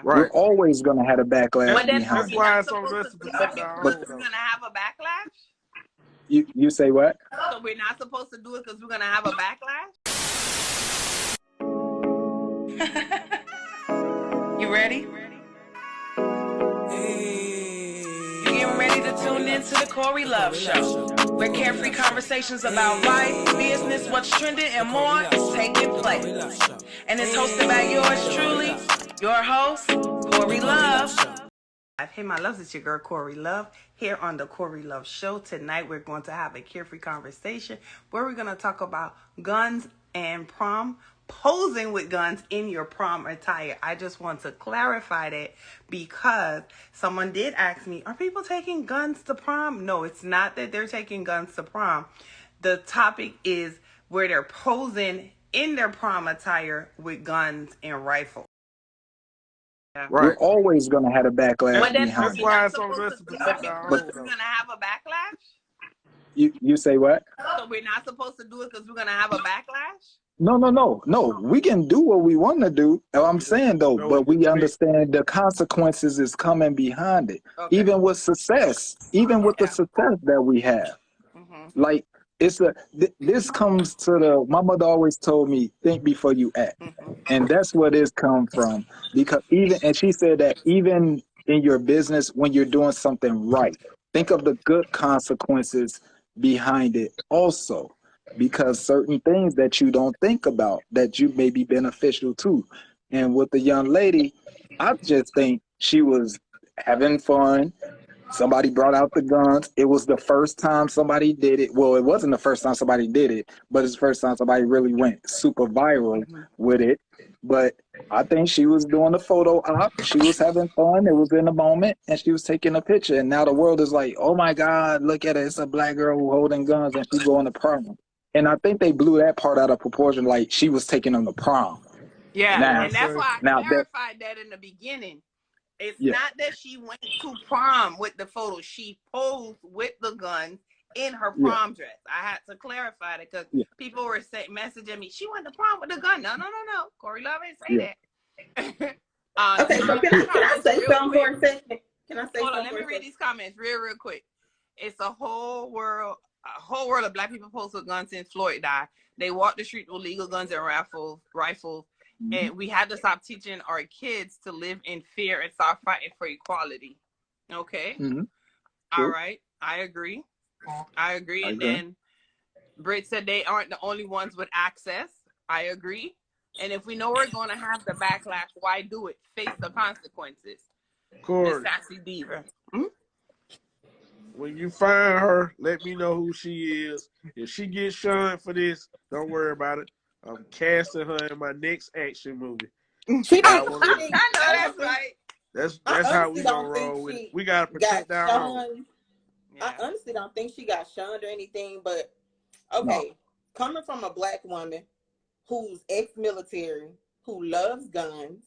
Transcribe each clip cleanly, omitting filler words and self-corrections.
We're always going to have a backlash But then behind that's it. why it's on us to protect our own. We're gonna have a backlash. You say what? So we're not supposed to do it because we're gonna have a backlash. You ready? You getting ready to tune in to the Corey Love Show, where carefree conversations about life, business, what's trending, and more is taking place. And it's hosted by yours truly, your host, Corey Love. Hey, my loves, it's your girl, Corey Love, here on the Corey Love Show. Tonight, we're going to have a carefree conversation where we're going to talk about guns and prom, posing with guns in your prom attire. I just want to clarify that because someone did ask me, are people taking guns to prom? No, it's not that they're taking guns to prom. The topic is where they're posing in their prom attire with guns and rifles. We're always going to have a backlash But then behind that's it. why it's on us to protect our own. We're gonna have a backlash. You say what? So we're not supposed to do it because we're gonna have a backlash. No. We can do what we want to do. I'm saying though, but we understand the consequences is coming behind it. Okay. Even with success, even with the success that we have, like this comes to the. My mother always told me, think before you act, and that's where this come from. Because and she said that even in your business, when you're doing something right, think of the good consequences behind it also. Because certain things that you don't think about that you may be beneficial to. And with the young lady, I just think she was having fun. Somebody brought out the guns. It was the first time somebody did it. Well, it wasn't the first time somebody did it, but it's the first time somebody really went super viral with it. But I think she was doing the photo op. She was having fun. It was in the moment, and she was taking a picture. And now the world is like, oh, my God, look at it. It's a black girl who holding guns, and she's going to prom. And I think they blew that part out of proportion, like she was taking them to prom. Yeah, and that's why I clarified that in the beginning. It's not that she went to prom with the photo. She posed with the guns in her prom dress. I had to clarify that because people were messaging me, she went to prom with the gun. No. Corey Love ain't say that. Okay, so can I say something for a second? Hold on, let me read these comments real quick. It's a whole world of black people post with guns in Florida. They walk the street with legal guns and rifles. And we had to stop teaching our kids to live in fear and start fighting for equality. Okay. All right. I agree. And then Britt said they aren't the only ones with access. I agree. And if we know we're going to have the backlash, why do it? Face the consequences. Miss Sassy Diva. When you find her, let me know who she is. If she gets shunned for this, don't worry about it. I'm casting her in my next action movie. I know that's right. That's how we gonna roll with it. We gotta protect our own. I honestly don't think she got shunned or anything, but okay, coming from a black woman who's ex-military, who loves guns,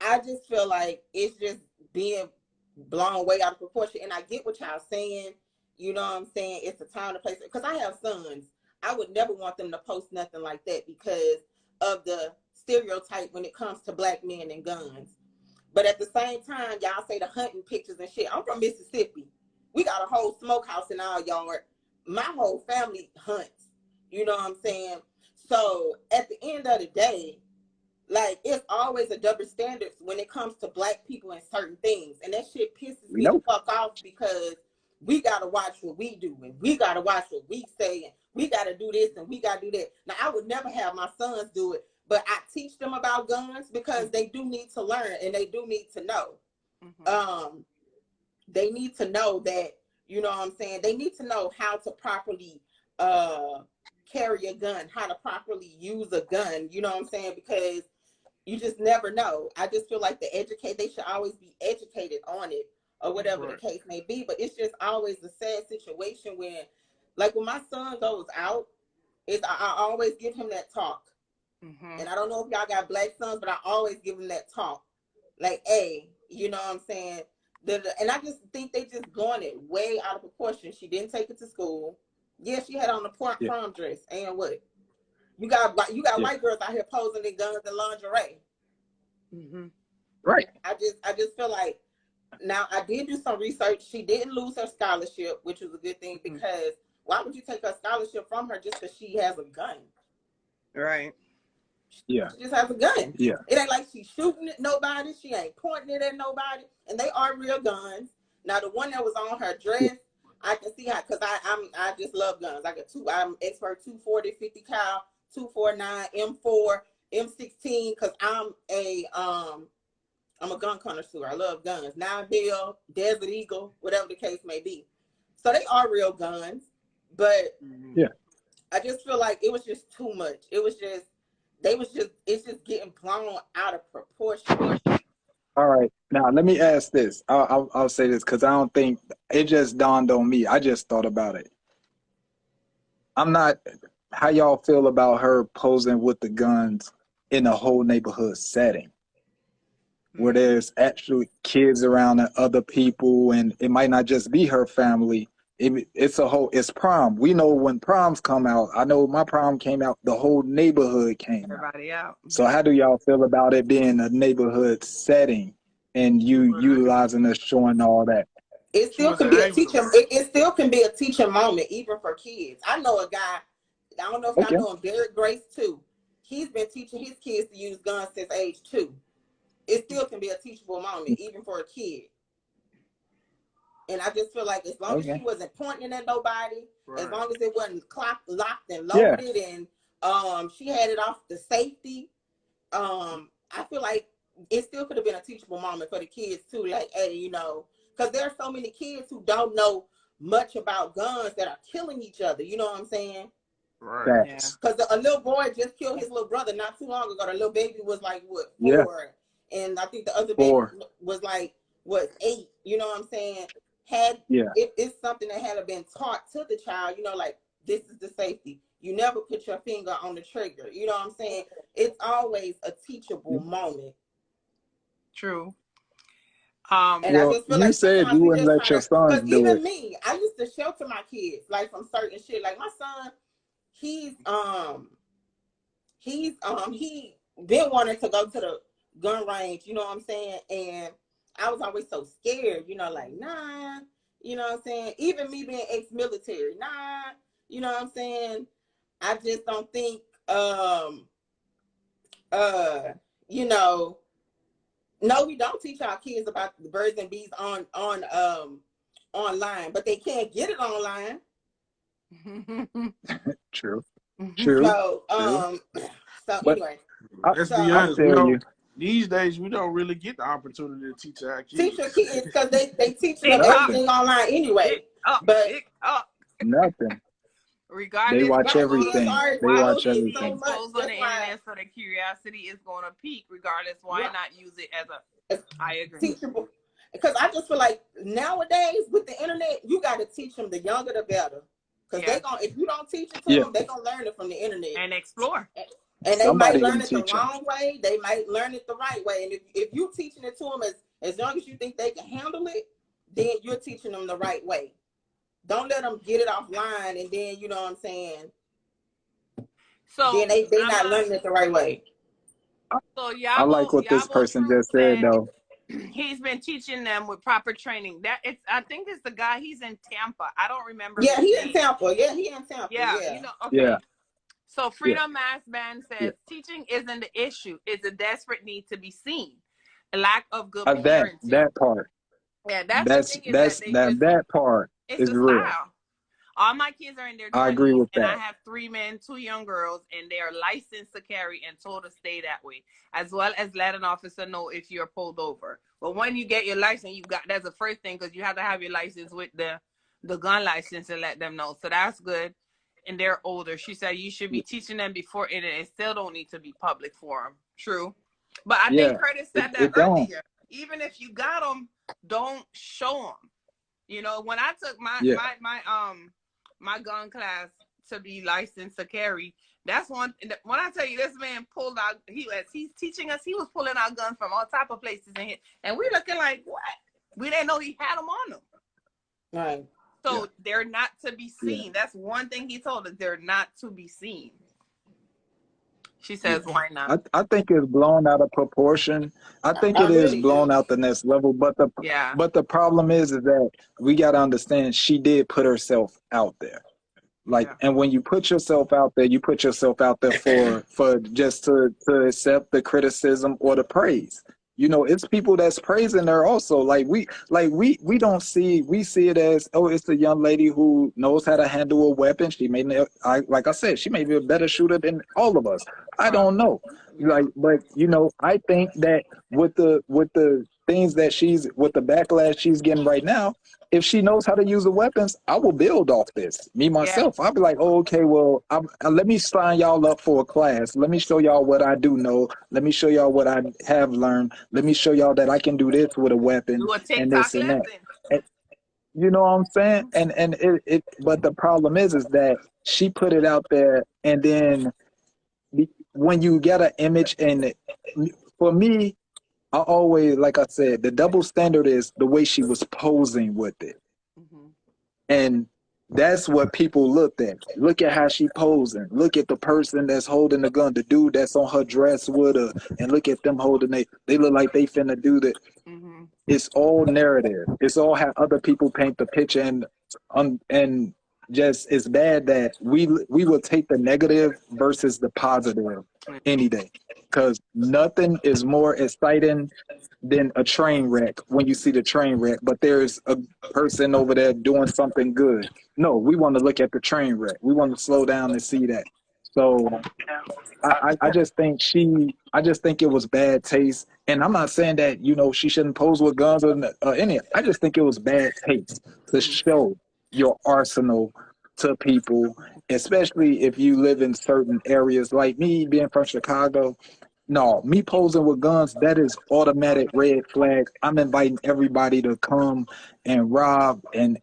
I just feel like it's just being blown way out of proportion. And I get what y'all saying. You know what I'm saying? It's a time to place. Because I have sons. I would never want them to post nothing like that because of the stereotype when it comes to black men and guns. But at the same time, y'all say the hunting pictures and shit. I'm from Mississippi. We got a whole smokehouse in our yard. My whole family hunts. You know what I'm saying? So at the end of the day, like, it's always a double standard when it comes to black people and certain things. And that shit pisses me the fuck off because we got to watch what we do and we got to watch what we say and we got to do this and we got to do that. Now, I would never have my sons do it, but I teach them about guns because they do need to learn and they do need to know. They need to know that, you know what I'm saying? They need to know how to properly carry a gun, how to properly use a gun, you know what I'm saying? Because you just never know. I just feel like they should always be educated on it or whatever the case may be. But it's just always a sad situation when, like, when my son goes out, I always give him that talk. And I don't know if y'all got black sons, but I always give him that talk. Like, hey, you know what I'm saying? And I just think they just blowing it way out of proportion. She didn't take it to school. Yeah, she had on the prom dress. And what? You got white girls out here posing in guns and lingerie. Right. I just feel like, now I did do some research. She didn't lose her scholarship, which was a good thing, because why would you take her scholarship from her just because she has a gun? Right. Yeah. She just has a gun. Yeah. It ain't like she's shooting at nobody. She ain't pointing it at nobody. And they are real guns. Now the one that was on her dress, I can see how, because I just love guns. I'm expert 240, 50 cal, 249, M4, M16, because I'm a gun connoisseur. I love guns. 9mm, Desert Eagle, whatever the case may be. So they are real guns, but yeah, I just feel like it was just too much. It's just getting blown out of proportion. All right. Now let me ask this. I'll say this because I don't think it just dawned on me. I just thought about it. I'm not. How y'all feel about her posing with the guns in a whole neighborhood setting, where there's actually kids around and other people, and it might not just be her family. It's prom. We know when proms come out. I know my prom came out. The whole neighborhood came Everybody out. So how do y'all feel about it being a neighborhood setting and you utilizing us showing all that? It still can be a teaching. It still can be a teaching moment, even for kids. I know a guy. I don't know if y'all know him, Derek Grace too. He's been teaching his kids to use guns since age 2. It still can be a teachable moment, even for a kid. And I just feel like as long as she wasn't pointing at nobody, as long as it wasn't locked and loaded, and she had it off the safety, I feel like it still could have been a teachable moment for the kids too. Like, hey, you know, because there are so many kids who don't know much about guns that are killing each other. You know what I'm saying? Right. Because a little boy just killed his little brother not too long ago. The little baby was like, what, 4? Yeah. And I think the other baby was like, what, 8? You know what I'm saying? It's something that had been taught to the child, you know, like, this is the safety. You never put your finger on the trigger. You know what I'm saying? It's always a teachable moment. True. And I just feel you like said you wouldn't let your sons do even it. me, I used to shelter my kids like from certain shit. Like my son, he been wanting to go to the gun range, you know what I'm saying? And I was always so scared, you know, like, nah, you know what I'm saying? Even me being ex-military, nah, you know what I'm saying? I just don't think, you know, no, we don't teach our kids about the birds and bees online, but they can't get it online. True. So, anyway. Let's be honest. These days, we don't really get the opportunity to teach our kids. Teach your kids because they teach them everything online anyway. Nothing. Regardless, they watch everything. They watch everything. Exposed on the internet, so the curiosity is going to peak. Regardless, why not use it as a? I agree. Teachable. Because I just feel like nowadays with the internet, you got to teach them. The younger, the better. Because if you don't teach it to them, they're gonna learn it from the internet and explore. And they might learn it the wrong way. They might learn it the right way. And if you're teaching it to them as long as you think they can handle it, then you're teaching them the right way. Don't let them get it offline and then, you know what I'm saying? So then they not learning it the right way. So I like what this person just said, though. He's been teaching them with proper training. I think it's the guy. He's in Tampa. I don't remember. Yeah, he's in Tampa. Yeah, he in Tampa. Yeah. You know. Okay. Yeah. So Freedom Mass Band says teaching isn't the issue. It's a desperate need to be seen. A lack of good parenting. That part. Yeah, that part is real. Style. All my kids are in their 20s, I agree with that. And I have 3 men, 2 young girls, and they are licensed to carry and told to stay that way, as well as let an officer know if you're pulled over. But when you get your license, that's the first thing, because you have to have your license with the gun license and let them know. So that's good. And they're older. She said you should be teaching them before it still don't need to be public forum. True. But I think Curtis said that earlier. Even if you got them, don't show them. You know, when I took my gun class to be licensed to carry, that's one. When I tell you, this man pulled out, he's teaching us, he was pulling out guns from all type of places in here, and we looking like, what? We didn't know he had them on him. Right. So they're not to be seen. That's one thing he told us. They're not to be seen. She says, why not? I think it's blown out of proportion. I think I it is really blown do. out the next level. Yeah. But the problem is that we got to understand she did put herself out there. Like, Yeah. and when you put yourself out there, you put yourself out there for just to accept the criticism or the praise. You know, it's people that's praising her also. We don't see, we see it as, oh, it's a young lady who knows how to handle a weapon. She may, like I said, she may be a better shooter than all of us. I don't know. Yeah. But you know, I think that with the things that with the backlash she's getting right now, if she knows how to use the weapons, I will build off this. Me Yeah. myself, I'll be like, oh, okay, well, let me sign y'all up for a class. Let me show y'all what I do know. Let me show y'all what I have learned. Let me show y'all that I can do this with a weapon Do a and TikTok this and that. lesson. And, you know what I'm saying? And but the problem is that she put it out there, and then when you get an image, and for me, I always, like I said, the double standard is the way she was posing with it. Mm-hmm. And that's what people looked at. Look at how she posing. Look at the person that's holding the gun, the dude that's on her dress with her, and look at them holding they look like they finna do that. Mm-hmm. It's all narrative. It's all how other people paint the picture, and just it's bad that we will take the negative versus the positive any day, because nothing is more exciting than a train wreck when you see the train wreck, but there's a person over there doing something good. No, we want to look at the train wreck. We want to slow down and see that. So I just think I just think it was bad taste. And I'm not saying that, you know, she shouldn't pose with guns or any. I just think it was bad taste to show your arsenal to people, especially if you live in certain areas. Like me being from Chicago, no, me posing with guns, that is automatic red flag. I'm inviting everybody to come and rob and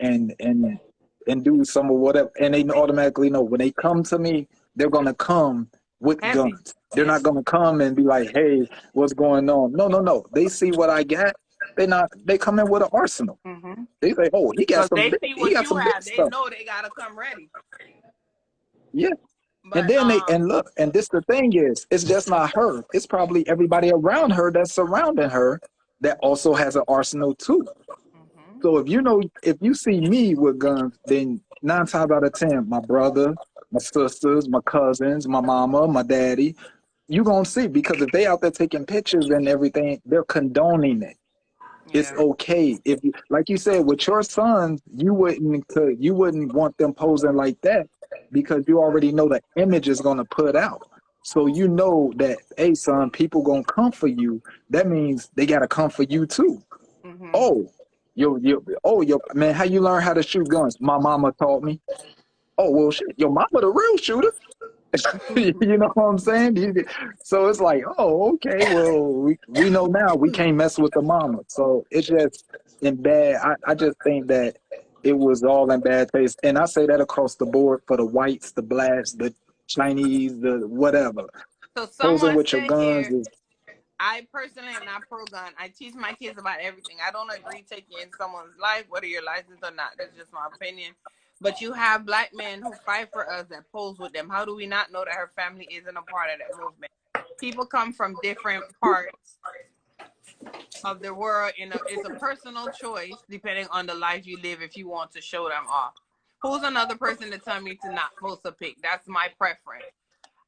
do some of whatever. And they automatically know when they come to me, they're gonna come with Heavy. guns. They're not gonna come and be like, "Hey, what's going on?" No, no, no. They see what I got. They come in with an arsenal. Mm-hmm. They say, "Oh, Because they see he what got you some big have. They stuff." know they gotta come ready. Yeah. And But then and look, and this the thing is, it's just not her. It's probably everybody around her that's surrounding her that also has an arsenal too. mm-hmm. So if you see me with guns, then 9 times out of 10, my brother, my sisters, my cousins, my mama, my daddy, you gonna see, because if they out there taking pictures and everything, they're condoning it. It's Yeah. okay. If you, like you said, with your sons, you wouldn't want them posing like that, because you already know the image is gonna put out. So you know that, hey son, people gonna come for you. That means they gotta come for you too. Mm-hmm. Oh, yo, man, how you learn how to shoot guns? My mama taught me. Oh well, shit, your mama the real shooter. You know what I'm saying? So it's like, oh, okay, well, we know now we can't mess with the mama. So it's just in bad. I just think that it was all in bad taste. And I say that across the board for the whites, the blacks, the Chinese, the whatever. So Posing someone with your said guns here, is, I personally am not pro gun. I teach my kids about everything. I don't agree taking someone's life, whether you're licensed or not. That's just my opinion. But you have black men who fight for us that pose with them. How do we not know that her family isn't a part of that movement? People come from different parts of the world. It's a personal choice depending on the life you live if you want to show them off. Who's another person to tell me to not post a pic? That's my preference.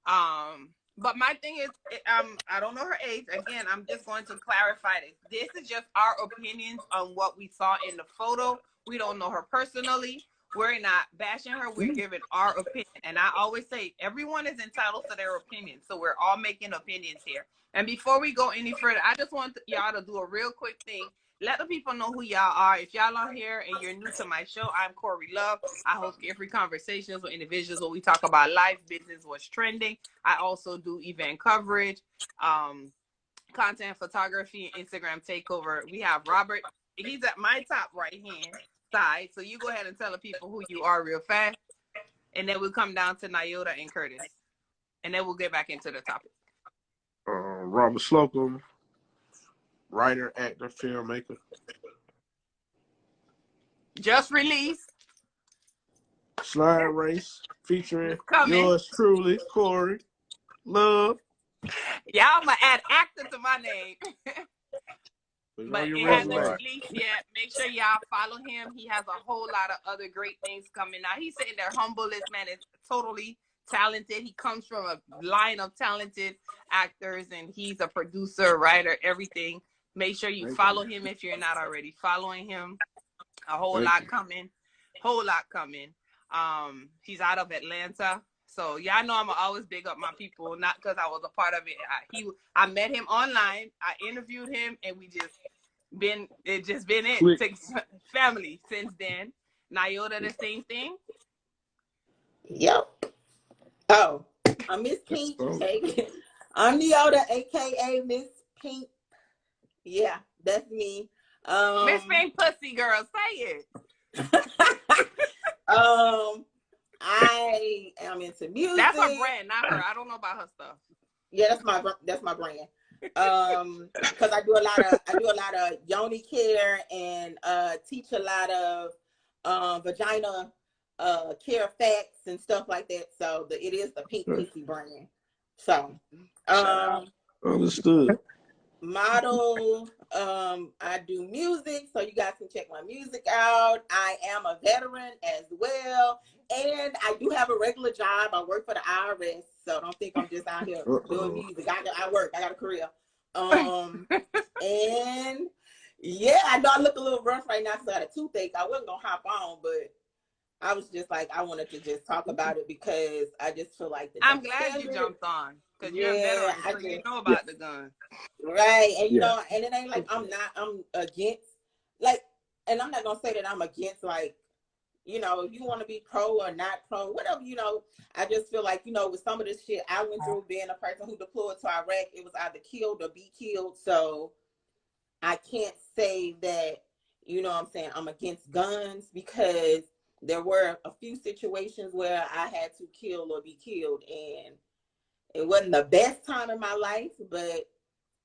But my thing is, I don't know her age. Again, I'm just going to clarify this. This is just our opinions on what we saw in the photo. We don't know her personally. We're not bashing her. We're giving our opinion. And I always say, everyone is entitled to their opinion. So we're all making opinions here. And before we go any further, I just want y'all to do a real quick thing. Let the people know who y'all are. If y'all are here and you're new to my show, I'm Corey Love. I host Carefree Conversations with individuals where we talk about life, business, what's trending. I also do event coverage, content photography, Instagram takeover. We have Robert. He's at my top right hand side. So you go ahead and tell the people who you are real fast. And then we'll come down to Nyota and Curtis. And then we'll get back into the topic. Robert Slocum, writer, actor, filmmaker. Just released. Slide Race, featuring Coming. yours truly, Corey. Love. Y'all might add actor to my name. But it hasn't Lord. released yet. Make sure y'all follow him. He has a whole lot of other great things coming out. He's sitting there humble. This man is totally talented. He comes from a line of talented actors, and he's a producer, writer, everything. Make sure you follow him if you're not already following him. A whole lot coming. Whole lot coming. He's out of Atlanta. So y'all know I'm always big up my people, not because I was a part of it. I met him online. I interviewed him, and it's just been it. Takes family since then. Nyota, the same thing. Yep. Oh, I'm Miss Pink. I'm Nyota, aka Miss Pink. Yeah, that's me. Miss Pink Pussy Girl, say it. I am into music. That's her brand, not her. I don't know about her stuff. Yeah, that's my brand. Because I do a lot of yoni care and teach a lot of vagina care facts and stuff like that. So it is the Pink Pussy brand. So understood. Model, I do music, so you guys can check my music out. I am a veteran as well, and I do have a regular job. I work for the IRS, so don't think I'm just out here doing music. I work. I got a career. And yeah, I know I look a little rough right now because I got a toothache. I wasn't gonna hop on, but I was just like, I wanted to just talk about it because I just feel like I'm glad you jumped on because you're a veteran, so you know about the gun. Right. And you know, and it ain't like I'm against, like, and I'm not gonna say that I'm against, like, you know, if you want to be pro or not pro, whatever, you know. I just feel like, you know, with some of this shit I went through, being a person who deployed to Iraq, it was either killed or be killed. So I can't say that, you know what I'm saying, I'm against guns, because there were a few situations where I had to kill or be killed, and it wasn't the best time in my life, but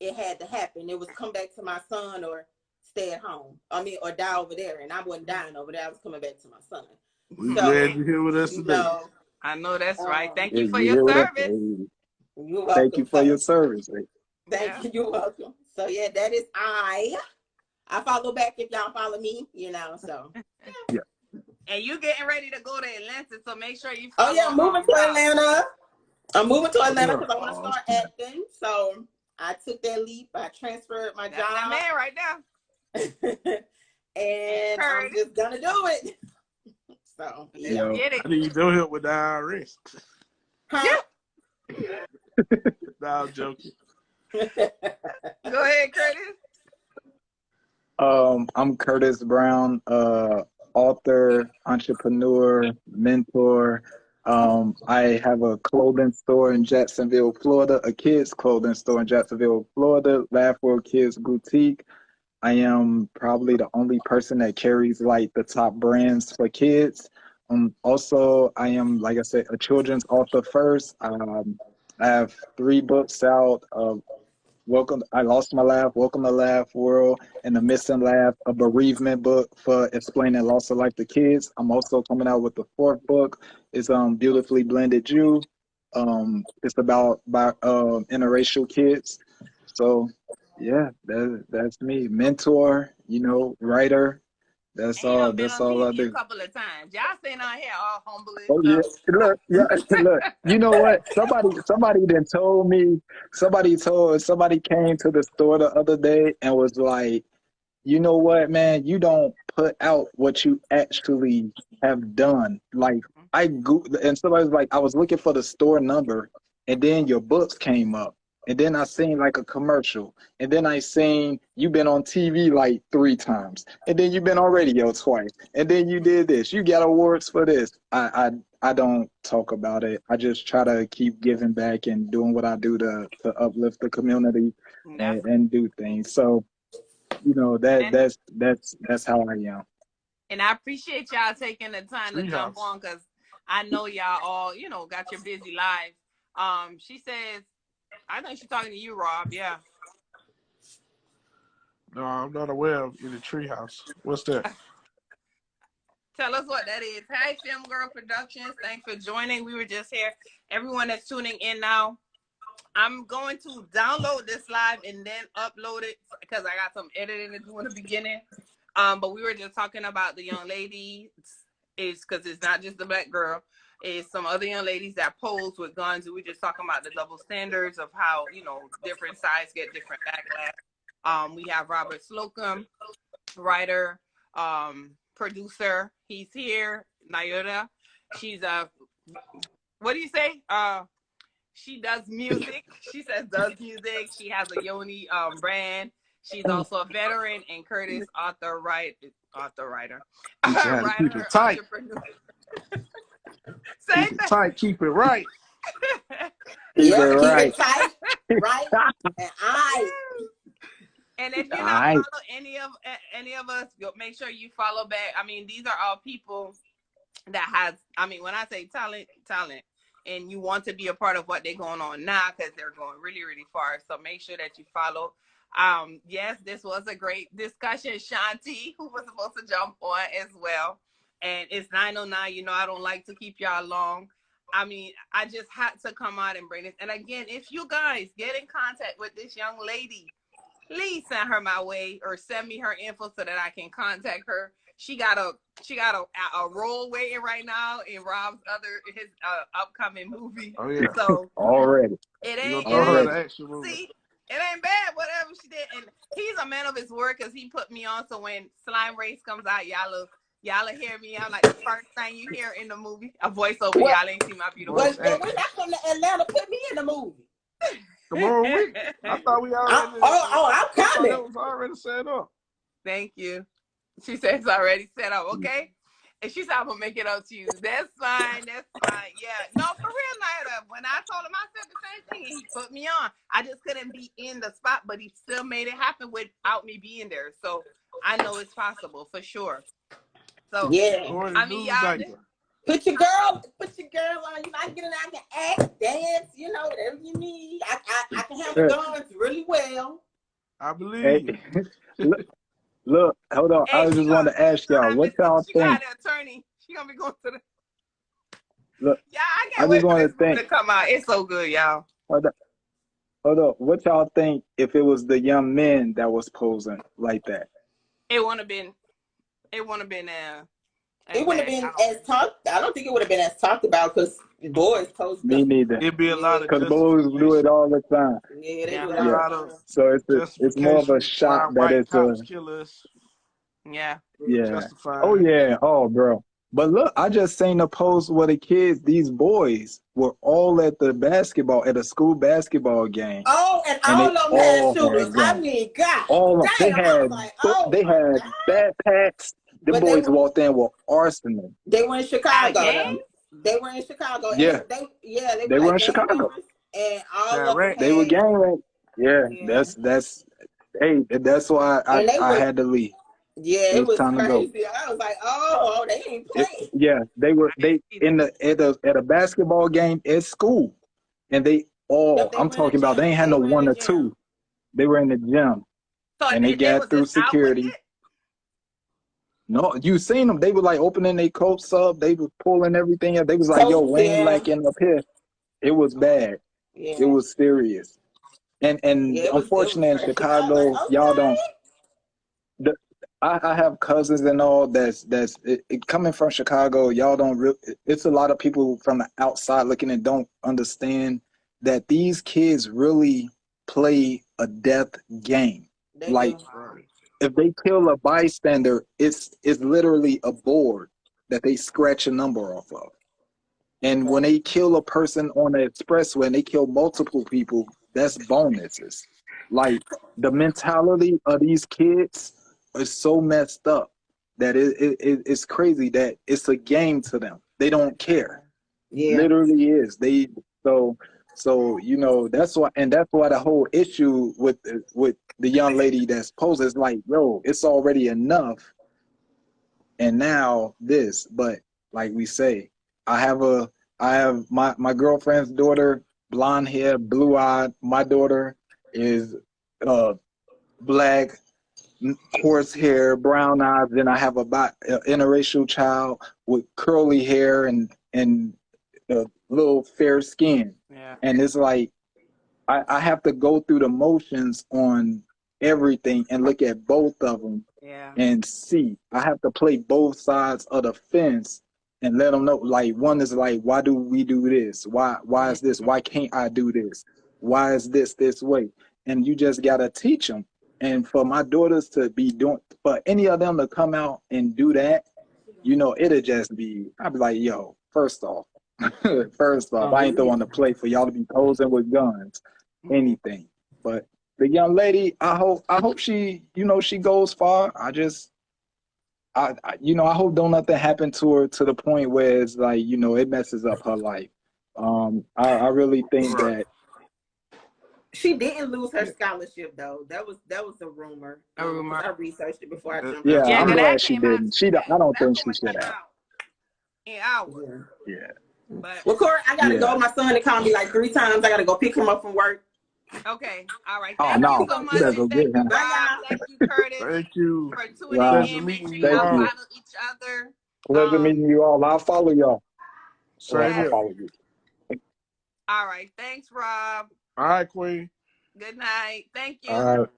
it had to happen. It was come back to my son or stay at home. I mean, or die over there. And I wasn't dying over there. I was coming back to my son. We're glad you're here with us today. Know, I know that's right. Thank you for your service. You're welcome. Thank you for your service. Thank you. You're welcome. So yeah, that is I follow back if y'all follow me, you know, so. Yeah. And you getting ready to go to Atlanta, so make sure you follow. Oh yeah, I'm moving to Atlanta. I'm moving to Atlanta because I want to start acting. So I took that leap. I transferred my job. That man right now. And I'm just gonna do it. So yeah. Get it. I need no help with the IRS. Huh? No, I'm joking. Go ahead, Curtis. I'm Curtis Brown, author, entrepreneur, mentor. I have a clothing store in Jacksonville, Florida, a kids clothing store in Jacksonville, Florida, Laugh World Kids Boutique. I am probably the only person that carries like the top brands for kids. Also, I am, like I said, a children's author first. I have 3 books out. I Lost My Laugh, Welcome to Laugh World, and The Missing Laugh, a bereavement book for explaining loss of life to kids. I'm also coming out with the 4th book. It's Beautifully Blended Jew. It's about interracial kids. So yeah, that's me. Mentor, you know, writer. That's all. That's all I do. A couple of times. Y'all sitting out here all humble and stuff. Yeah, look, look. You know what? Somebody then told me. Somebody came to the store the other day and was like, you know what, man? You don't put out what you actually have done. Like and somebody was like, I was looking for the store number, and then your books came up. And then I seen like a commercial. And then I seen you been on TV like 3 times. And then you been on radio twice. And then you did this. You got awards for this. I don't talk about it. I just try to keep giving back and doing what I do to uplift the community and do things. So, you know, that's how I am. And I appreciate y'all taking the time to jump on, because I know y'all all, you know, got your busy lives. She says, I think she's talking to you, Rob. Yeah. No, I'm not aware of any treehouse. What's that? Tell us what that is. Hey, Film Girl Productions. Thanks for joining. We were just here. Everyone that's tuning in now, I'm going to download this live and then upload it because I got some editing to do in the beginning. But we were just talking about the young lady. It's because it's not just the black girl. It's some other young ladies that pose with guns. And we're just talking about the double standards of how, you know, different sides get different backlash. We have Robert Slocum, writer, producer. He's here. Nyota. She's a, what do you say? She does music. She says does music. She has a Yoni brand. She's also a veteran and Curtis author writer. Keep it tight. Say keep it tight. Keep it right. Keep it Keep right. it tight, right? And And if you're not follow any of us, make sure you follow back. I mean, these are all people that has. I mean, when I say talent, and you want to be a part of what they're going on now because they're going really, really far. So make sure that you follow. Yes, this was a great discussion. Shanti, who was supposed to jump on as well. And it's 9:09. You know, I don't like to keep y'all long. I mean, I just had to come out and bring this. And again, if you guys get in contact with this young lady, please send her my way or send me her info so that I can contact her. She got a role waiting right now in Rob's his upcoming movie. Oh yeah. So Already. it ain't see, it ain't bad, whatever she did. And he's a man of his word because he put me on. So when Slime Race comes out, y'all hear me. I'm like the first thing you hear in the movie, a voiceover. Y'all ain't see my beautiful. when I come to Atlanta, put me in the movie. Tomorrow week. I thought we already. I'm coming. That was already set up. Thank you. She said it's already set up. Okay. And she said, I'm going to make it up to you. That's fine. That's fine. Yeah. No, for real, Nyota. When I told him, I said the same thing. And he put me on. I just couldn't be in the spot, but he still made it happen without me being there. So I know it's possible for sure. So, yeah. I mean, y'all. Put your girl on. You know, I can get in, I can act, dance, you know, whatever you need. I can handle guns really well. I believe. Hey, look, hold on. Hey, I just want to ask y'all, what y'all she think? got an attorney. She gonna be going to the. Look, yeah, I can't wait for this movie to come out. It's so good, y'all. Hold up. What y'all think if it was the young men that was posing like that? It wouldn't have been. It wouldn't have been. It wouldn't have been as talked. I don't think it would have been as talked about because boys post. Me neither. It'd be a lot of because boys do it all the time. Yeah, they do a lot of. So it's more of a shock that it's a killers. Yeah. Justified. Oh yeah. Oh, bro. But look, I just seen a post where the kids, these boys, were all at a school basketball game. Oh, and all of them had shooters. I mean, God. All of them. They had backpacks. The boys walked in with arsenal. They were in Chicago. They were in Chicago. Yeah. They were in Chicago. And all of them they were gang raped. Yeah. That's why I had to leave. Yeah, it was time crazy. to go. I was like, oh, they ain't playing. They at a basketball game at school, and I'm talking about they ain't had no one or two. They were in the gym, and they got through security. No, you seen them? They were like opening their coats up. They was pulling everything up. They was like, "Yo, Wayne lacking up here." It was bad. Yeah. It was serious. And unfortunately in Chicago, y'all don't. I have cousins and all that's coming from Chicago. Y'all don't it's a lot of people from the outside looking and don't understand that these kids really play a death game. If they kill a bystander, it's literally a board that they scratch a number off of. And when they kill a person on the expressway and they kill multiple people, that's bonuses. Like the mentality of these kids is so messed up that it's crazy that it's a game to them. They don't care. Yeah, literally is. So you know that's why the whole issue with the young lady that's posed is like, yo, it's already enough, and now this. But like we say, I have my girlfriend's daughter, blonde hair, blue eyed. My daughter is black, horse hair, brown eyes. Then I have an interracial child with curly hair and little fair skin. Yeah. And it's like I have to go through the motions on everything and look at both of them Yeah. and see. I have to play both sides of the fence and let them know. Like, one is like, why do we do this? Why is this? Why can't I do this? Why is this way? And you just gotta teach them. And for my daughters to be doing, for any of them to come out and do that, you know, it'll just be, I'd be like, yo, first off, I ain't the one to play for y'all to be posing with guns, anything. But the young lady, I hope she, you know, she goes far. I hope don't nothing happen to her to the point where it's like, you know, it messes up her life. I really think that she didn't lose her scholarship though. That was a rumor. A rumor. I researched it before I jumped. yeah, Yeah, I'm that glad she came out didn't. today. I don't That think she rumor should came have. out in hours. Yeah. But Well, Corey, I gotta Yeah. go. My son called me like 3 times. I gotta go pick him up from work. okay, all right. Oh Thank you no, so you much, better and go thank get you, him. Bye, Rob. y'all. Thank you, Curtis, Thank you. for tuning Rob, in. Make sure thank y'all you. follow each other. Pleasure meeting you all. I'll follow y'all. Or Same I'll Yes. here. follow you. All right. Thanks, Rob. All right, Queen. Good night. Thank you. All right.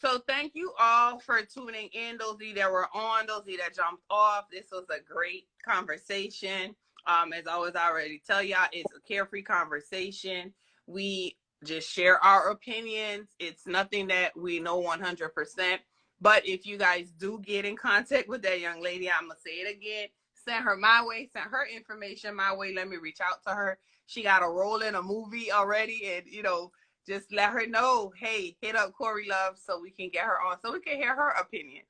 So thank you all for tuning in. Those of you that were on, those of you that jumped off. This was a great conversation. As always, I already tell y'all, it's a carefree conversation. We just share our opinions. It's nothing that we know 100%. But if you guys do get in contact with that young lady, I'm going to say it again. Send her my way. Send her information my way. Let me reach out to her. She got a role in a movie already. And, you know, just let her know, hey, hit up Corey Love so we can get her on, so we can hear her opinion,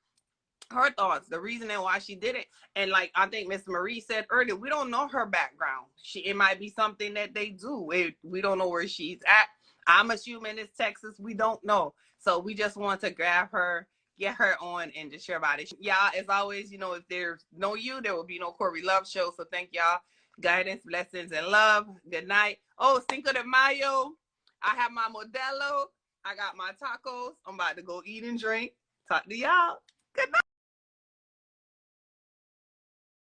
her thoughts, the reasoning why she did it. And like I think Miss Marie said earlier, we don't know her background. It might be something that they do. We don't know where she's at. I'm assuming it's Texas. We don't know. So we just want to grab her, get her on, and just share about it. Y'all, as always, you know, if there's no you, there will be no Corey Love show. So thank y'all. Guidance, blessings, and love. Good night. Oh, Cinco de Mayo. I have my Modelo. I got my tacos. I'm about to go eat and drink. Talk to y'all. Good night.